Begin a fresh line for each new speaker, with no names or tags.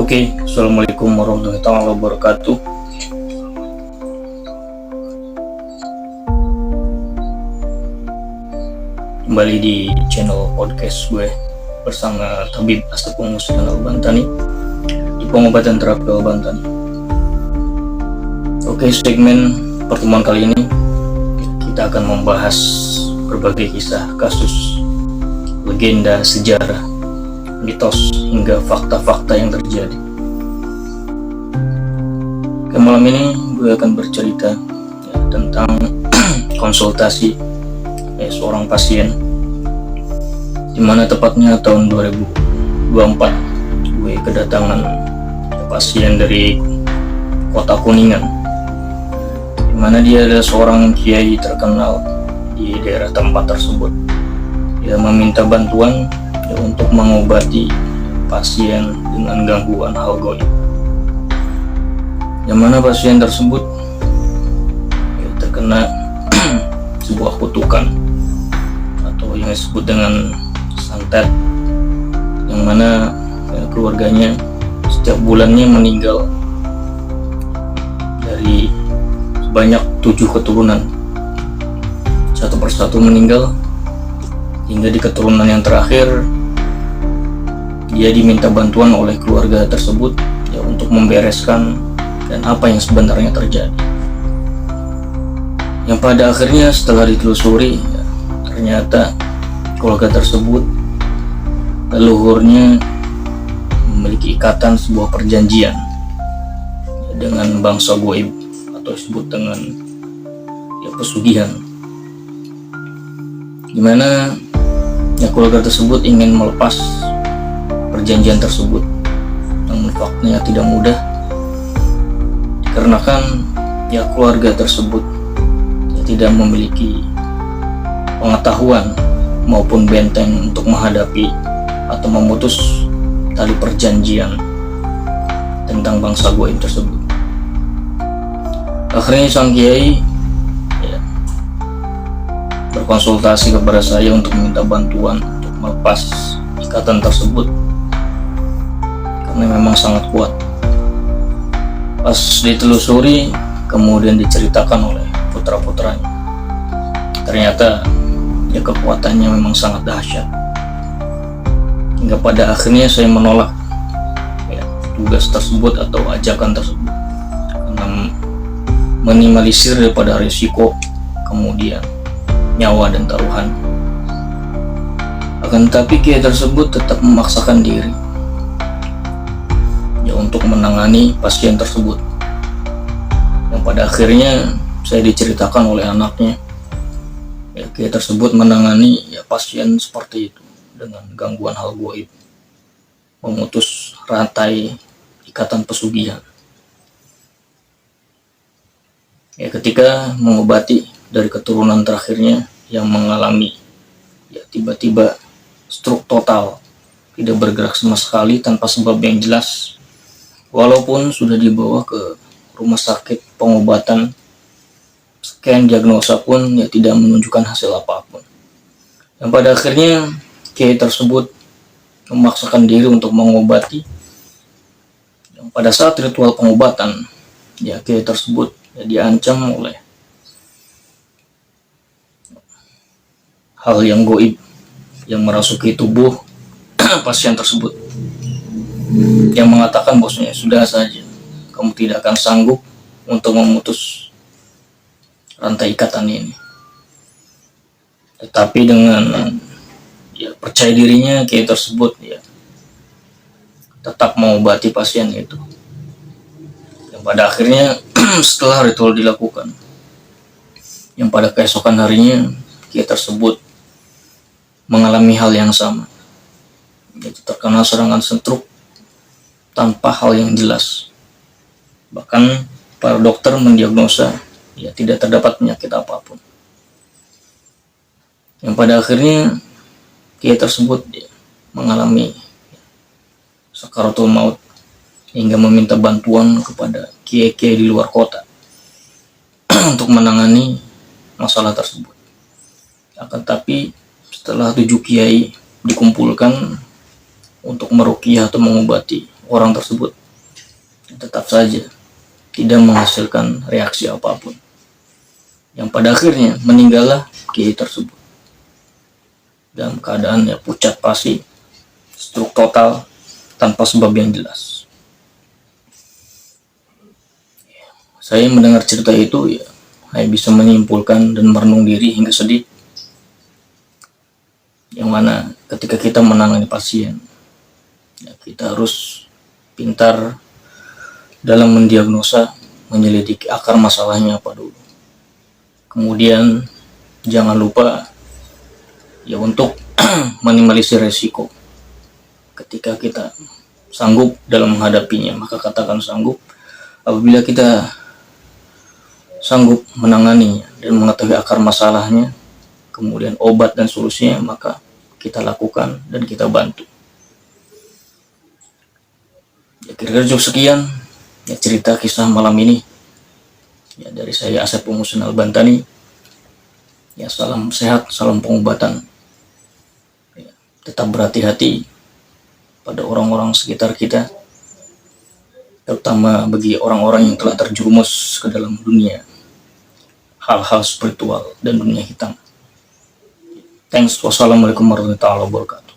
Oke, Assalamualaikum warahmatullahi wabarakatuh. Kembali di channel podcast gue bersama Tabib Astagfirullah Muslim Al-Bantani di pengobatan terapi Al-Bantani. Oke, segmen pertemuan kali ini kita akan membahas berbagai kisah, kasus, legenda, sejarah, mitos, hingga fakta-fakta yang terjadi. Malam ini gue akan bercerita tentang konsultasi seorang pasien, dimana tepatnya tahun 2024 gue kedatangan pasien dari kota Kuningan, dimana dia adalah seorang kiai terkenal di daerah tempat tersebut. Dia meminta bantuan untuk mengobati pasien dengan gangguan hal gaib, yang mana pasien tersebut terkena sebuah kutukan atau yang disebut dengan santet, yang mana keluarganya setiap bulannya meninggal dari sebanyak 7 keturunan, satu persatu meninggal, hingga di keturunan yang terakhir dia diminta bantuan oleh keluarga tersebut untuk membereskan dan apa yang sebenarnya terjadi. Yang pada akhirnya setelah ditelusuri, ternyata keluarga tersebut leluhurnya memiliki ikatan sebuah perjanjian dengan bangsa gaib atau disebut dengan pesugihan, dimana keluarga tersebut ingin melepas perjanjian tersebut, namun faktanya tidak mudah dikarenakan keluarga tersebut tidak memiliki pengetahuan maupun benteng untuk menghadapi atau memutus tali perjanjian tentang bangsa gaib tersebut. Akhirnya sang kiai berkonsultasi kepada saya untuk meminta bantuan untuk melepas ikatan tersebut karena memang sangat kuat. Pas ditelusuri, kemudian diceritakan oleh putra-putranya, ternyata kekuatannya memang sangat dahsyat, hingga pada akhirnya saya menolak tugas tersebut atau ajakan tersebut karena minimalisir daripada risiko kemudian nyawa dan taruhan. Akan tetapi kiai tersebut tetap memaksakan diri untuk menangani pasien tersebut, yang pada akhirnya saya diceritakan oleh anaknya kiai tersebut menangani pasien seperti itu dengan gangguan hal gaib, memutus rantai ikatan pesugihan. Ketika mengobati dari keturunan terakhirnya yang mengalami tiba-tiba stroke total, tidak bergerak sama sekali tanpa sebab yang jelas, walaupun sudah dibawa ke rumah sakit pengobatan, scan diagnosa pun tidak menunjukkan hasil apapun. Yang pada akhirnya kiai tersebut memaksakan diri untuk mengobati. Yang pada saat ritual pengobatan, kiai tersebut diancam oleh hal yang gaib yang merasuki tubuh pasien tersebut, yang mengatakan bosnya, sudah saja, kamu tidak akan sanggup untuk memutus rantai ikatan ini. Tetapi dengan percaya dirinya, kiai tersebut tetap mengobati pasien itu. Yang pada akhirnya setelah ritual dilakukan, yang pada keesokan harinya kiai tersebut mengalami hal yang sama, yaitu terkena serangan stroke tanpa hal yang jelas. Bahkan para dokter mendiagnosa tidak terdapat penyakit apapun. Yang pada akhirnya kiai tersebut mengalami sakaratul maut, hingga meminta bantuan kepada kiai-kiai di luar kota untuk menangani masalah tersebut. Akan tapi setelah 7 kiai dikumpulkan untuk meruqyah atau mengobati orang tersebut, tetap saja tidak menghasilkan reaksi apapun. Yang pada akhirnya meninggallah kiai tersebut dalam keadaan ya pucat pasi, stroke total tanpa sebab yang jelas. Saya mendengar cerita itu ya hanya bisa menyimpulkan dan merenung diri hingga sedih. Yang mana ketika kita menangani pasien, ya kita harus pintar dalam mendiagnosa, menyelidiki akar masalahnya apa dulu. Kemudian jangan lupa ya untuk minimalisir resiko. Ketika kita sanggup dalam menghadapinya, maka katakan sanggup. Apabila kita sanggup menanganinya dan mengetahui akar masalahnya, kemudian obat dan solusinya, maka kita lakukan dan kita bantu. Ya, kira-kira cukup sekian ya cerita kisah malam ini ya dari saya Asep Muhsin Al-Bantani. Ya, salam sehat, salam pengobatan ya, tetap berhati-hati pada orang-orang sekitar kita, terutama bagi orang-orang yang telah terjerumus ke dalam dunia hal-hal spiritual dan dunia hitam. Thanks. Wassalamualaikum warahmatullahi wabarakatuh.